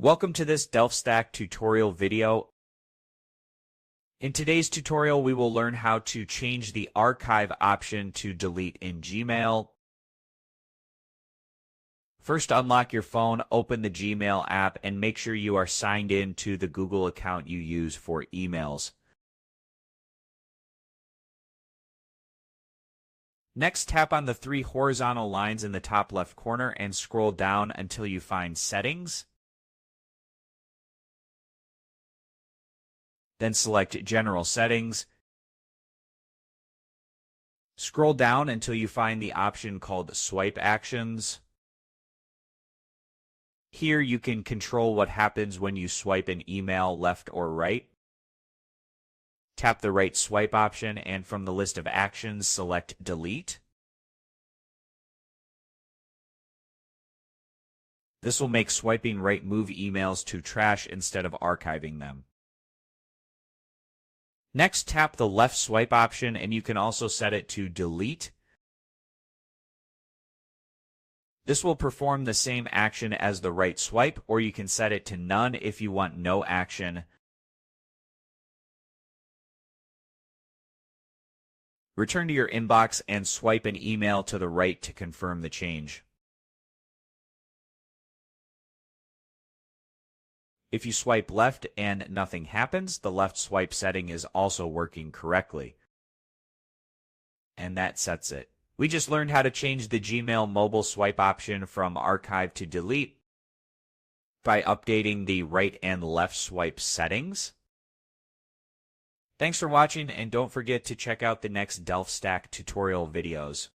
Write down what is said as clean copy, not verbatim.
Welcome to this DelfStack tutorial video. In today's tutorial, we will learn how to change the archive option to delete in Gmail. First, unlock your phone, open the Gmail app, and make sure you are signed in to the Google account you use for emails. Next, tap on the three horizontal lines in the top left corner and scroll down until you find Settings. Then select General Settings. Scroll down until you find the option called Swipe Actions. Here you can control what happens when you swipe an email left or right. Tap the right swipe option and from the list of actions, select Delete. This will make swiping right move emails to trash instead of archiving them. Next, tap the left swipe option and you can also set it to Delete. This will perform the same action as the right swipe, or you can set it to None if you want no action. Return to your inbox and swipe an email to the right to confirm the change. If you swipe left and nothing happens, the left swipe setting is also working correctly. And that sets it. We just learned how to change the Gmail mobile swipe option from archive to delete by updating the right and left swipe settings. Thanks for watching, and don't forget to check out the next DelfStack tutorial videos.